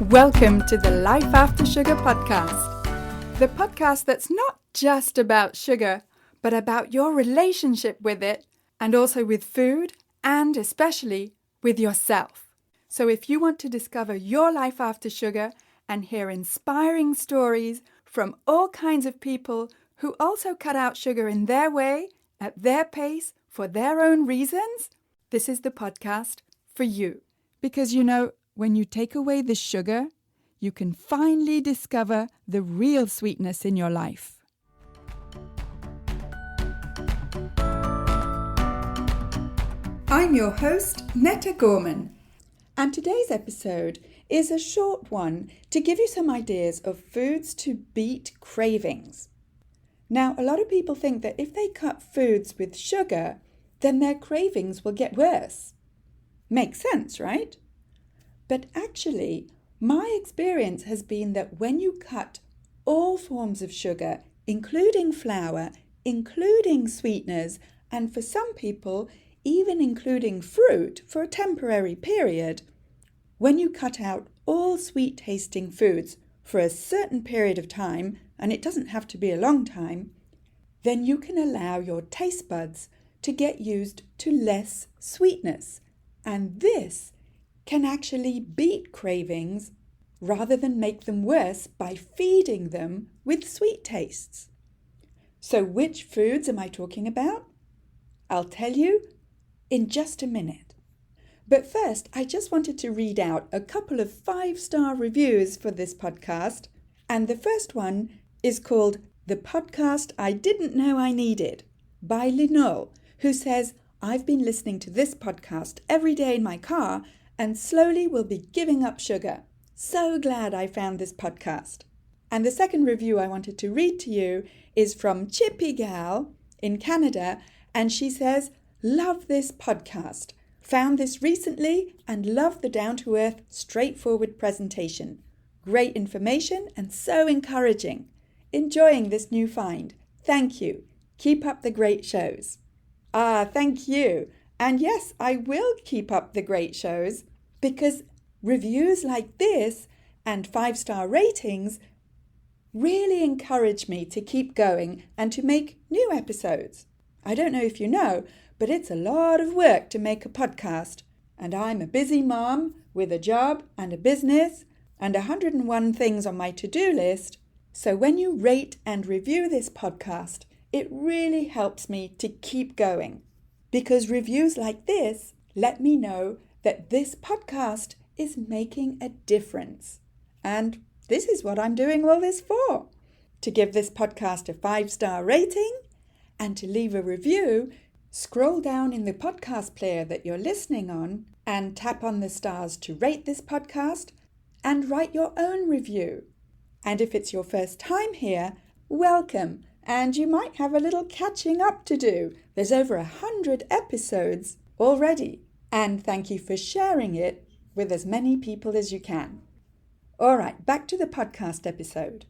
Welcome to the Life After Sugar podcast, the podcast that's not just about sugar, but about your relationship with it and also with food and especially with yourself. So if you want to discover your life after sugar and hear inspiring stories from all kinds of people who also cut out sugar in their way, at their pace, for their own reasons, this is the podcast for you. Because when you take away the sugar, you can finally discover the real sweetness in your life. I'm your host, Netta Gorman, and today's episode is a short one to give you some ideas of foods to beat cravings. Now, a lot of people think that if they cut foods with sugar, then their cravings will get worse. Makes sense, right? But actually, my experience has been that when you cut all forms of sugar, including flour, including sweeteners, and for some people, even including fruit for a temporary period, when you cut out all sweet-tasting foods for a certain period of time, and it doesn't have to be a long time, then you can allow your taste buds to get used to less sweetness. And this can actually beat cravings rather than make them worse by feeding them with sweet tastes. So which foods am I talking about? I'll tell you in just a minute. But first, I just wanted to read out a couple of 5-star reviews for this podcast. And the first one is called The Podcast I Didn't Know I Needed by Linol, who says, I've been listening to this podcast every day in my car and slowly will be giving up sugar. So glad I found this podcast. And the second review I wanted to read to you is from Chippy Gal in Canada, and she says, love this podcast. Found this recently and love the down-to-earth, straightforward presentation. Great information and so encouraging. Enjoying this new find. Thank you. Keep up the great shows. Thank you. And yes, I will keep up the great shows because reviews like this and 5-star ratings really encourage me to keep going and to make new episodes. I don't know if you know, but it's a lot of work to make a podcast. And I'm a busy mom with a job and a business and 101 things on my to-do list. So when you rate and review this podcast, it really helps me to keep going. Because reviews like this let me know that this podcast is making a difference. And this is what I'm doing all this for. To give this podcast a 5-star rating and to leave a review, scroll down in the podcast player that you're listening on and tap on the stars to rate this podcast and write your own review. And if it's your first time here, welcome. And you might have a little catching up to do. There's over 100 episodes already. And thank you for sharing it with as many people as you can. All right, back to the podcast episode.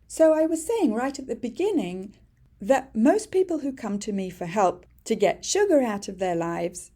So I was saying right at the beginning that most people who come to me for help to get sugar out of their lives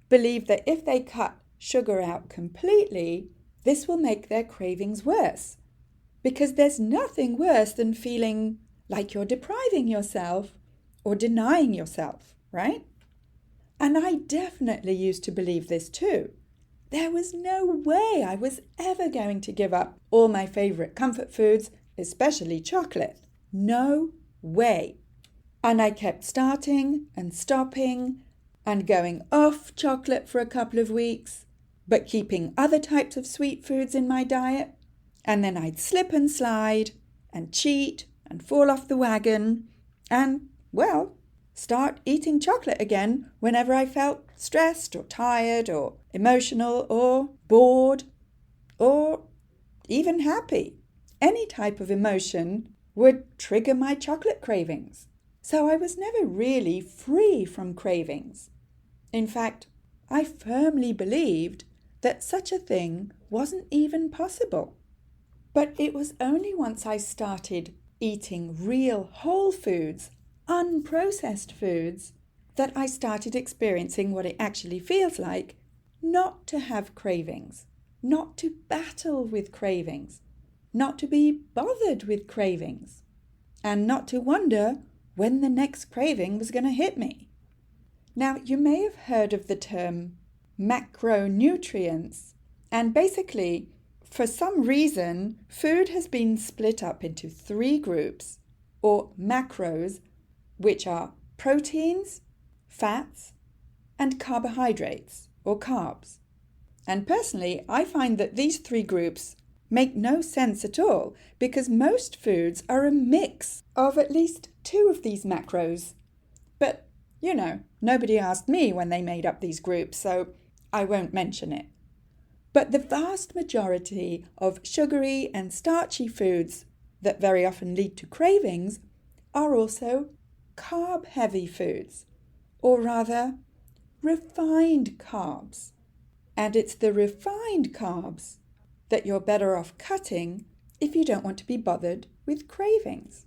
believe that if they cut sugar out completely, this will make their cravings worse. Because there's nothing worse than feeling like you're depriving yourself or denying yourself, right? And I definitely used to believe this too. There was no way I was ever going to give up all my favorite comfort foods, especially chocolate. No way. And I kept starting and stopping and going off chocolate for a couple of weeks, but keeping other types of sweet foods in my diet. And then I'd slip and slide and cheat and fall off the wagon and, start eating chocolate again whenever I felt stressed or tired or emotional or bored or even happy. Any type of emotion would trigger my chocolate cravings. So I was never really free from cravings. In fact, I firmly believed that such a thing wasn't even possible. But it was only once I started eating real whole foods, unprocessed foods, that I started experiencing what it actually feels like not to have cravings. not to battle with cravings, not to be bothered with cravings, and not to wonder when the next craving was going to hit me. Now, you may have heard of the term macronutrients, and basically, for some reason, food has been split up into 3 groups, or macros, which are proteins, fats, and carbohydrates, or carbs. And personally, I find that these 3 groups make no sense at all because most foods are a mix of at least 2 of these macros. But, nobody asked me when they made up these groups, so I won't mention it. But the vast majority of sugary and starchy foods that very often lead to cravings are also carb-heavy foods, or rather, refined carbs. And it's the refined carbs that you're better off cutting if you don't want to be bothered with cravings.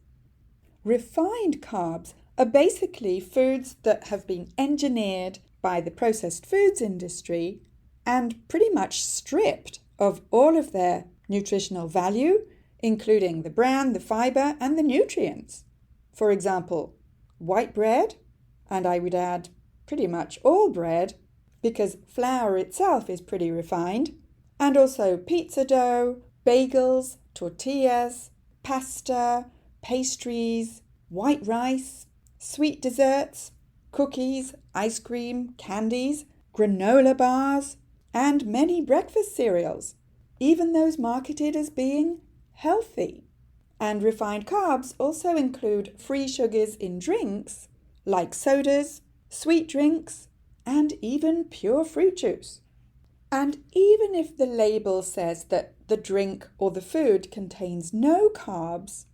Refined carbs are basically foods that have been engineered by the processed foods industry and pretty much stripped of all of their nutritional value, including the bran, the fiber, and the nutrients. For example, white bread, and I would add pretty much all bread, because flour itself is pretty refined, and also pizza dough, bagels, tortillas, pasta, pastries, white rice, sweet desserts, cookies, ice cream, candies, granola bars, and many breakfast cereals, even those marketed as being healthy. And refined carbs also include free sugars in drinks like sodas, sweet drinks, and even pure fruit juice. And even if the label says that the drink or the food contains no carbs,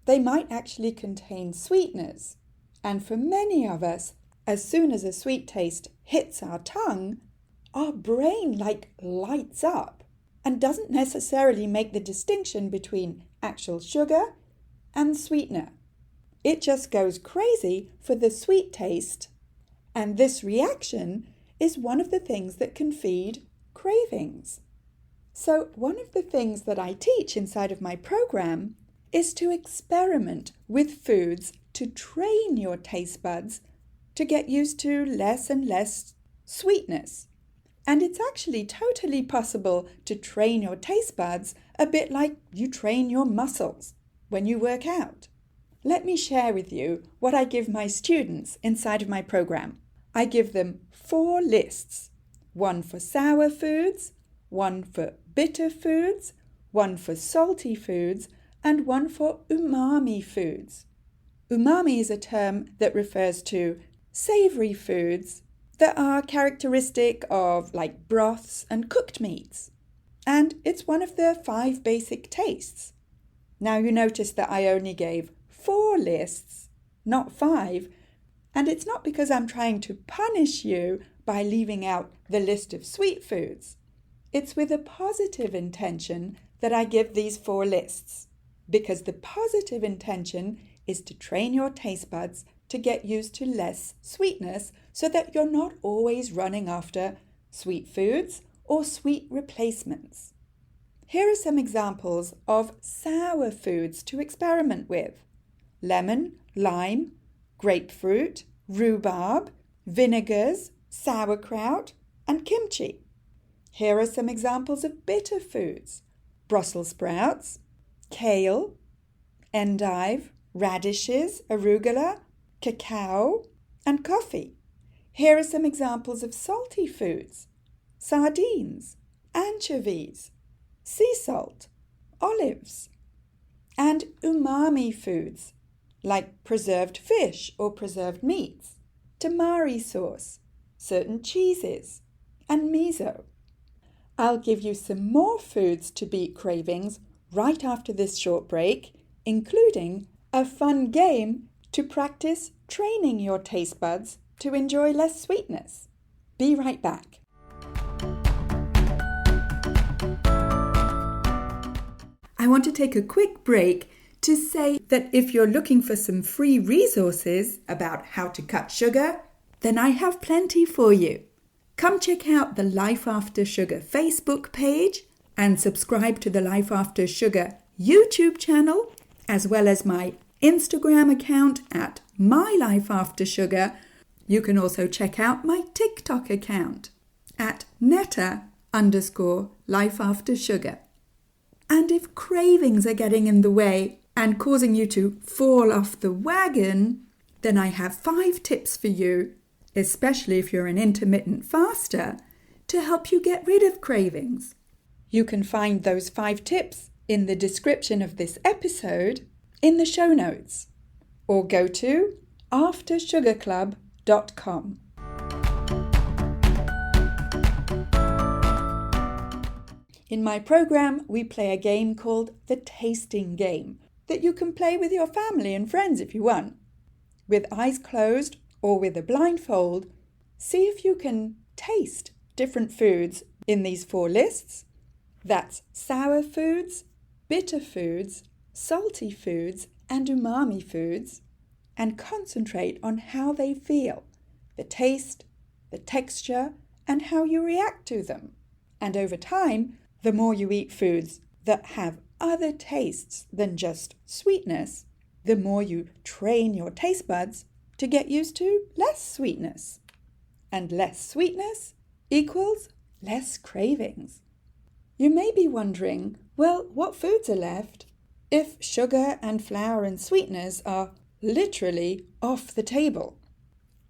they might actually contain sweeteners. And for many of us, as soon as a sweet taste hits our tongue, our brain lights up and doesn't necessarily make the distinction between actual sugar and sweetener. It just goes crazy for the sweet taste. And this reaction is one of the things that can feed cravings. So one of the things that I teach inside of my program is to experiment with foods to train your taste buds to get used to less and less sweetness. And it's actually totally possible to train your taste buds a bit like you train your muscles when you work out. Let me share with you what I give my students inside of my program. I give them 4 lists, 1 for sour foods, 1 for bitter foods, 1 for salty foods, and 1 for umami foods. Umami is a term that refers to savory foods that are characteristic of broths and cooked meats. And it's one of the 5 basic tastes. Now you notice that I only gave 4 lists, not 5, and it's not because I'm trying to punish you by leaving out the list of sweet foods. It's with a positive intention that I give these 4 lists, because the positive intention is to train your taste buds to get used to less sweetness so that you're not always running after sweet foods or sweet replacements. Here are some examples of sour foods to experiment with: lemon, lime, grapefruit, rhubarb, vinegars, sauerkraut, and kimchi. Here are some examples of bitter foods: Brussels sprouts, kale, endive, radishes, arugula, cacao, and coffee. Here are some examples of salty foods: sardines, anchovies, sea salt, olives, and umami foods like preserved fish or preserved meats, tamari sauce, certain cheeses, and miso. I'll give you some more foods to beat cravings right after this short break, including a fun game to practice training your taste buds to enjoy less sweetness. Be right back. I want to take a quick break to say that if you're looking for some free resources about how to cut sugar, then I have plenty for you. Come check out the Life After Sugar Facebook page and subscribe to the Life After Sugar YouTube channel, as well as my Instagram account at My Life After Sugar. You can also check out my TikTok account at Netta_Life After Sugar. And if cravings are getting in the way and causing you to fall off the wagon, then I have 5 tips for you, especially if you're an intermittent faster, to help you get rid of cravings. You can find those 5 tips in the description of this episode in the show notes, or go to aftersugarclub.com. In my program, we play a game called the tasting game that you can play with your family and friends if you want. With eyes closed or with a blindfold, see if you can taste different foods in these 4 lists. That's sour foods, bitter foods, salty foods, and umami foods, and concentrate on how they feel, the taste, the texture, and how you react to them. And over time, the more you eat foods that have other tastes than just sweetness, the more you train your taste buds to get used to less sweetness. And less sweetness equals less cravings. You may be wondering, well, what foods are left if sugar and flour and sweeteners are literally off the table?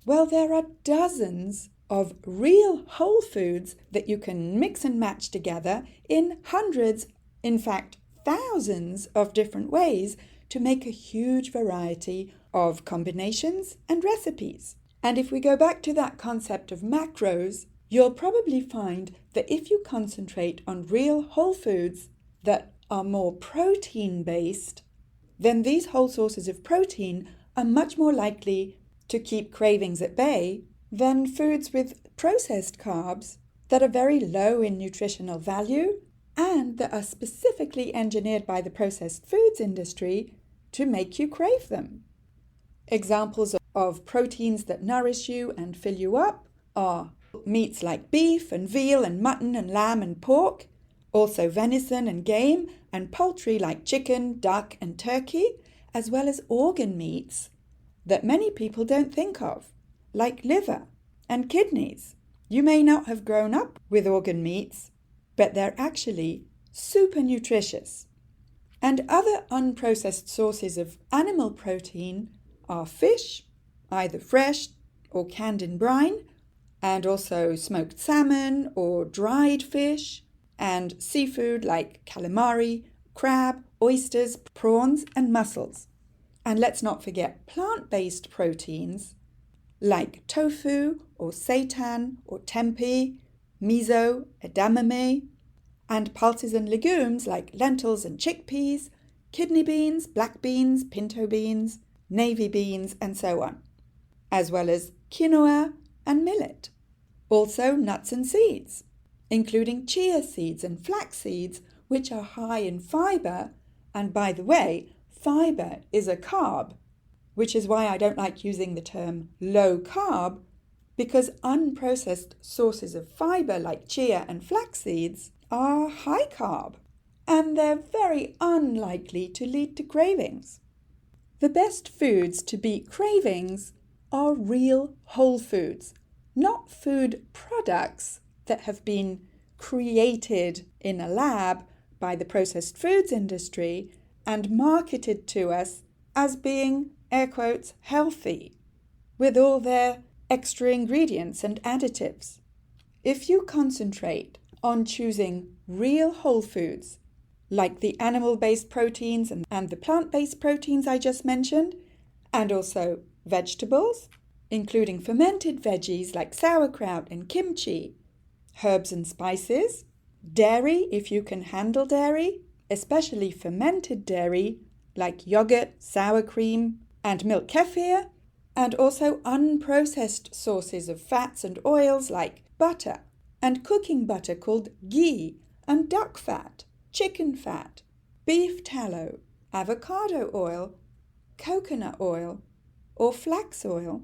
Well, there are dozens of real whole foods that you can mix and match together in hundreds, in fact thousands of different ways to make a huge variety of combinations and recipes. And if we go back to that concept of macros, you'll probably find that if you concentrate on real whole foods that are more protein-based, then these whole sources of protein are much more likely to keep cravings at bay than foods with processed carbs that are very low in nutritional value and that are specifically engineered by the processed foods industry to make you crave them. Examples of proteins that nourish you and fill you up are meats like beef and veal and mutton and lamb and pork, also venison and game, and poultry like chicken, duck and turkey, as well as organ meats that many people don't think of, like liver and kidneys. You may not have grown up with organ meats, but they're actually super nutritious. And other unprocessed sources of animal protein are fish, either fresh or canned in brine, and also smoked salmon or dried fish, and seafood like calamari, crab, oysters, prawns, and mussels. And let's not forget plant-based proteins like tofu or seitan or tempeh, miso, edamame, and pulses and legumes like lentils and chickpeas, kidney beans, black beans, pinto beans, navy beans, and so on, as well as quinoa and millet. Also nuts and seeds, including chia seeds and flax seeds, which are high in fiber. And by the way, fiber is a carb, which is why I don't like using the term low carb, because unprocessed sources of fiber like chia and flax seeds are high carb, and they're very unlikely to lead to cravings. The best foods to beat cravings are real whole foods, not food products that have been created in a lab by the processed foods industry and marketed to us as being, air quotes, healthy, with all their extra ingredients and additives. If you concentrate on choosing real whole foods, like the animal-based proteins and the plant-based proteins I just mentioned, and also vegetables, including fermented veggies like sauerkraut and kimchi, herbs and spices, dairy if you can handle dairy, especially fermented dairy like yogurt, sour cream, and milk kefir, and also unprocessed sources of fats and oils like butter and cooking butter called ghee, and duck fat, chicken fat, beef tallow, avocado oil, coconut oil, or flax oil,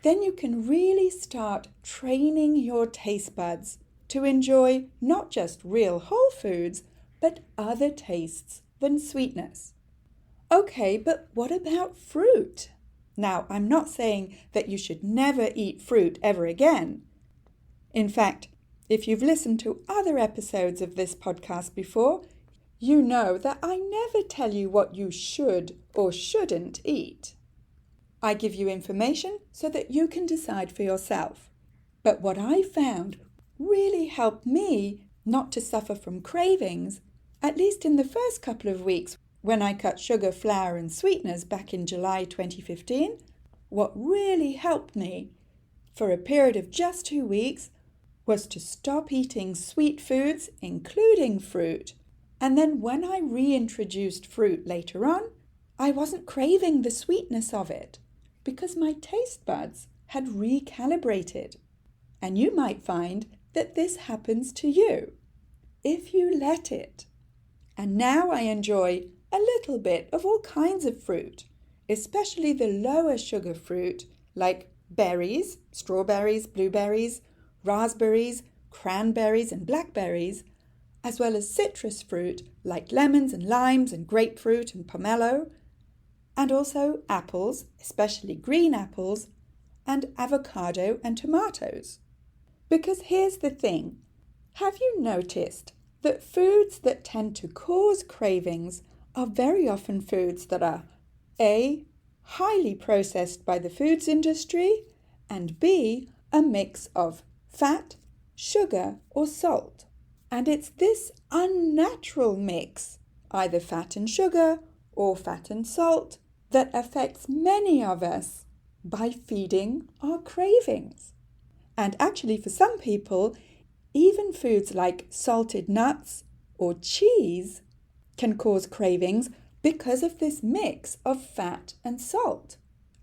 then you can really start training your taste buds to enjoy not just real whole foods, but other tastes than sweetness. Okay, but what about fruit? Now, I'm not saying that you should never eat fruit ever again. In fact, if you've listened to other episodes of this podcast before, you know that I never tell you what you should or shouldn't eat. I give you information so that you can decide for yourself. But what I found really helped me not to suffer from cravings, at least in the first couple of weeks when I cut sugar, flour and sweeteners back in July 2015, what really helped me for a period of just 2 weeks was to stop eating sweet foods, including fruit. And then when I reintroduced fruit later on, I wasn't craving the sweetness of it because my taste buds had recalibrated. And you might find that this happens to you if you let it. And now I enjoy a little bit of all kinds of fruit, especially the lower sugar fruit like berries, strawberries, blueberries, raspberries, cranberries and blackberries, as well as citrus fruit like lemons and limes and grapefruit and pomelo, and also apples, especially green apples, and avocado and tomatoes. Because here's the thing, have you noticed that foods that tend to cause cravings are very often foods that are A, highly processed by the foods industry, and B, a mix of fat, sugar or salt. And it's this unnatural mix, either fat and sugar or fat and salt, that affects many of us by feeding our cravings. And actually for some people, even foods like salted nuts or cheese can cause cravings because of this mix of fat and salt.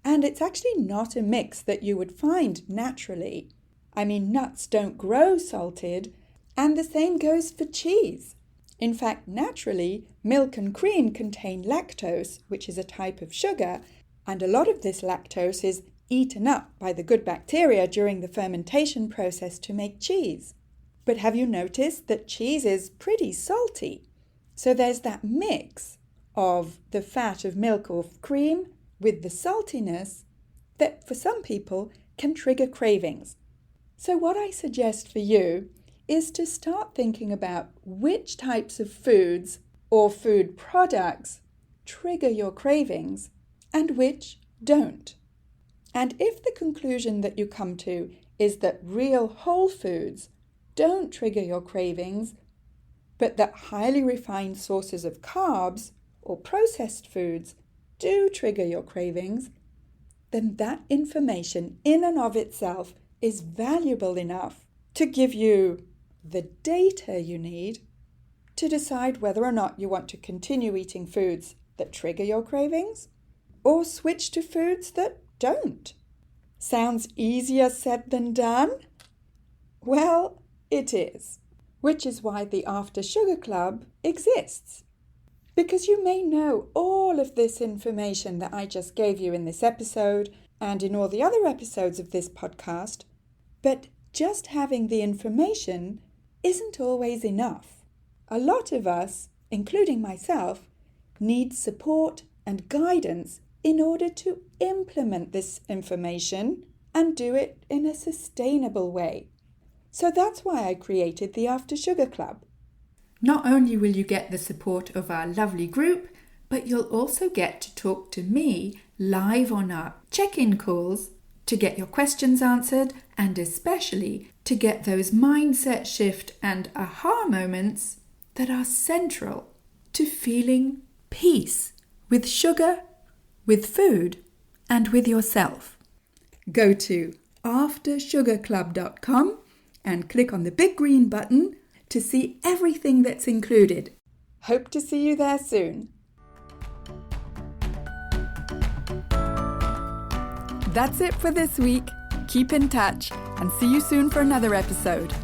And it's actually not a mix that you would find naturally. I mean, nuts don't grow salted, and the same goes for cheese. In fact, naturally, milk and cream contain lactose, which is a type of sugar, and a lot of this lactose is eaten up by the good bacteria during the fermentation process to make cheese. But have you noticed that cheese is pretty salty? So there's that mix of the fat of milk or cream with the saltiness that for some people can trigger cravings. So what I suggest for you is to start thinking about which types of foods or food products trigger your cravings and which don't. And if the conclusion that you come to is that real whole foods don't trigger your cravings, but that highly refined sources of carbs or processed foods do trigger your cravings, then that information in and of itself is valuable enough to give you the data you need to decide whether or not you want to continue eating foods that trigger your cravings or switch to foods that don't. Sounds easier said than done? Well, it is, which is why the After Sugar Club exists. Because you may know all of this information that I just gave you in this episode and in all the other episodes of this podcast, but just having the information isn't always enough. A lot of us, including myself, need support and guidance in order to implement this information and do it in a sustainable way. So that's why I created the After Sugar Club. Not only will you get the support of our lovely group, but you'll also get to talk to me live on our check-in calls to get your questions answered and especially to get those mindset shift and aha moments that are central to feeling peace with sugar, with food, and with yourself. Go to aftersugarclub.com and click on the big green button to see everything that's included. Hope to see you there soon. That's it for this week. Keep in touch and see you soon for another episode.